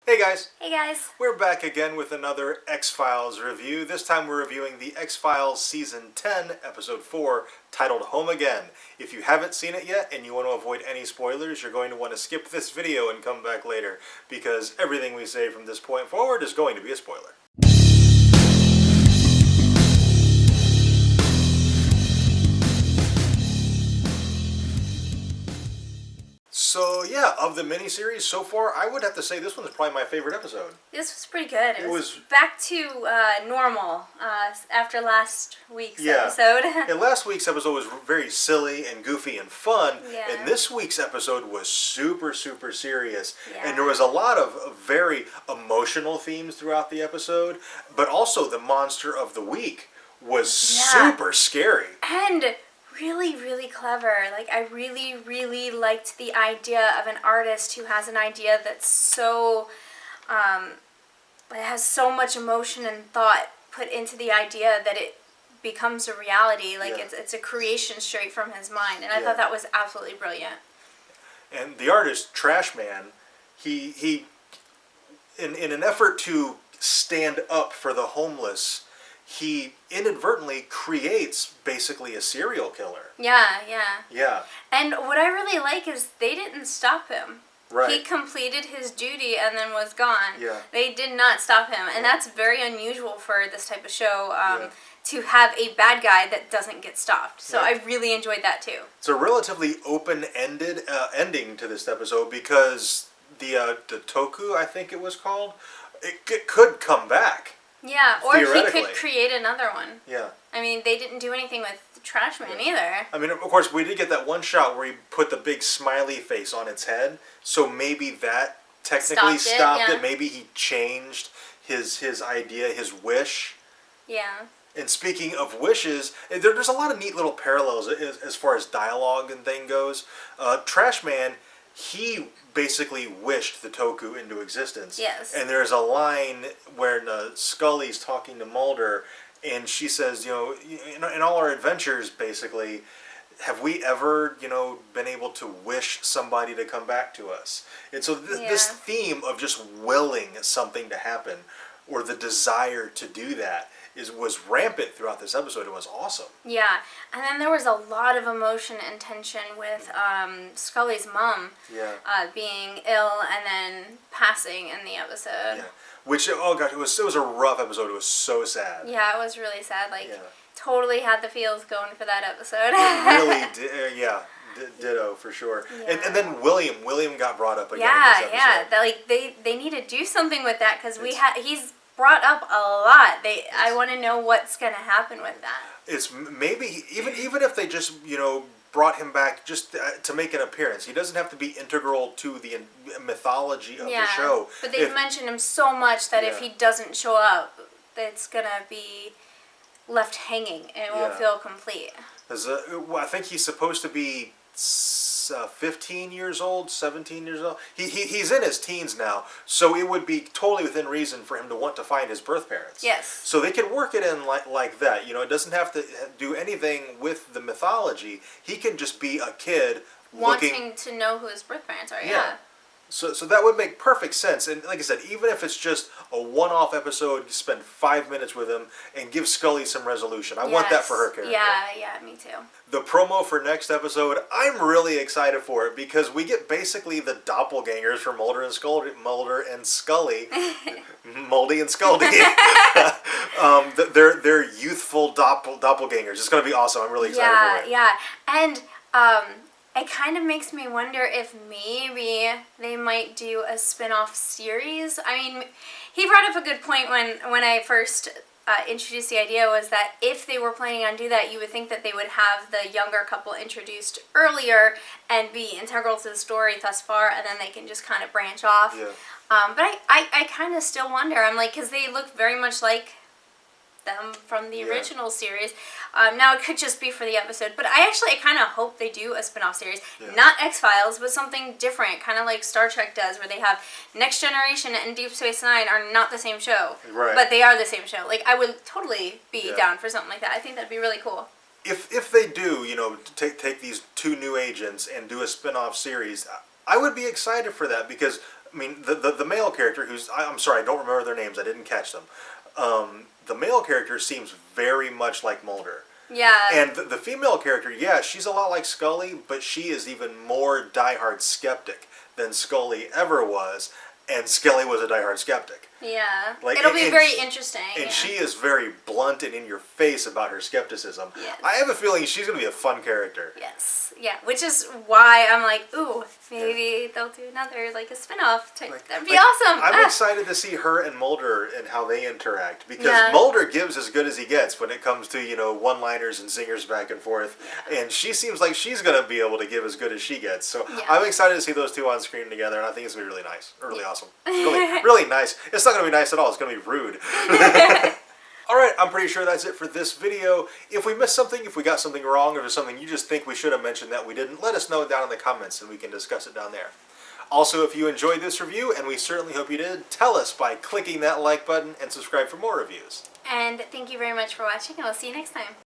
Hey guys! Hey guys! We're back again with another X-Files review. This time we're reviewing the X-Files Season 10, Episode 4, titled Home Again. If you haven't seen it yet and you want to avoid any spoilers, you're going to want to skip this video and come back later, because everything we say from this point forward is going to be a spoiler. So yeah, of the miniseries so far, I would have to say this one's probably my favorite episode. This was pretty good. It was back to normal after last week's episode. And last week's episode was very silly and goofy and fun. Yeah. And this week's episode was super, super serious. Yeah. And there was a lot of very emotional themes throughout the episode. But also the monster of the week was super scary. And really, really clever. Like, I really, really liked the idea of an artist who has an idea that's so, it has so much emotion and thought put into the idea that it becomes a reality. Like, it's a creation straight from his mind. And I thought that was absolutely brilliant. And the artist, Trash Man, he in an effort to stand up for the homeless, he inadvertently creates basically a serial killer. Yeah. And what I really like is they didn't stop him. Right. He completed his duty and then was gone. Yeah. They did not stop him. And that's very unusual for this type of show, to have a bad guy that doesn't get stopped. So I really enjoyed that too. It's a relatively open-ended ending to this episode because the Toku, I think it was called, it could come back. Yeah, or he could create another one. Yeah. I mean, they didn't do anything with Trash Man either. I mean, of course, we did get that one shot where he put the big smiley face on its head, so maybe that technically stopped it. Maybe he changed his idea, his wish. Yeah. And speaking of wishes, there's a lot of neat little parallels as far as dialogue and thing goes. Trash Man, he basically wished the Toku into existence. Yes. And there's a line where Scully's talking to Mulder, and she says, in all our adventures, basically, have we ever, been able to wish somebody to come back to us? And so this theme of just willing something to happen, or the desire to do that, was rampant throughout this episode. It was awesome. Yeah, and then there was a lot of emotion and tension with Scully's mom being ill and then passing in the episode. Yeah, which, oh gosh, it was a rough episode. It was so sad. Yeah, it was really sad. Totally had the feels going for that episode. It really did. Ditto for sure. Yeah. And then William got brought up again. In this episode. They need to do something with that because he's brought up a lot. I want to know what's going to happen with that. It's maybe even if they just brought him back just to make an appearance. He doesn't have to be integral to the mythology of the show. But they've mentioned him so much that if he doesn't show up, it's going to be left hanging and it won't feel complete. I think he's supposed to be 15 years old, 17 years old. He's in his teens now, so it would be totally within reason for him to want to find his birth parents. Yes. So they could work it in like that. It doesn't have to do anything with the mythology. He can just be a kid wanting to know who his birth parents are. Yeah. So that would make perfect sense. And like I said, even if it's just a one-off episode, you spend 5 minutes with him and give Scully some resolution. I want that for her character. Yeah, me too. The promo for next episode, I'm really excited for it because we get basically the doppelgangers for Mulder and Scully. Moldy and Scully. They're youthful doppelgangers. It's going to be awesome. I'm really excited for it. Yeah. And it kind of makes me wonder if maybe they might do a spin-off series. I mean, he brought up a good point when I first introduced the idea, was that if they were planning on doing that, you would think that they would have the younger couple introduced earlier and be integral to the story thus far, and then they can just kind of branch off. Yeah. But I kind of still wonder. I'm like, because they look very much like them from the original series. Now it could just be for the episode, but I kind of hope they do a spin-off series. Not X-Files, but something different, kind of like Star Trek does, where they have Next Generation and Deep Space Nine are not the same show, but they are the same show. Like, I would totally be down for something like that. I think that'd be really cool. If they do, take these two new agents and do a spin-off series, I would be excited for that because I mean, the male character, I'm sorry, I don't remember their names. I didn't catch them. The male character seems very much like Mulder. Yeah. And the female character, yeah, she's a lot like Scully, but she is even more diehard skeptic than Scully ever was, and Scully was a diehard skeptic. Yeah. Like, It'll be and very she- interesting. And yeah. she is very blunt and in your face about her skepticism. Yes. I have a feeling she's going to be a fun character. Yes. Yeah. Which is why I'm like, ooh, maybe they'll do another, like, a spin-off type. That'd be awesome. I'm excited to see her and Mulder and how they interact, because Yeah. Mulder gives as good as he gets when it comes to, one-liners and zingers back and forth. Yeah. And she seems like she's going to be able to give as good as she gets. So Yeah. I'm excited to see those two on screen together, and I think it's going to be really nice. Or really awesome. Really, really nice. It's not going to be nice at all. It's going to be rude. Alright, I'm pretty sure that's it for this video. If we missed something, if we got something wrong, or there's something you just think we should have mentioned that we didn't, let us know down in the comments and we can discuss it down there. Also, if you enjoyed this review, and we certainly hope you did, tell us by clicking that like button and subscribe for more reviews. And thank you very much for watching, and we'll see you next time.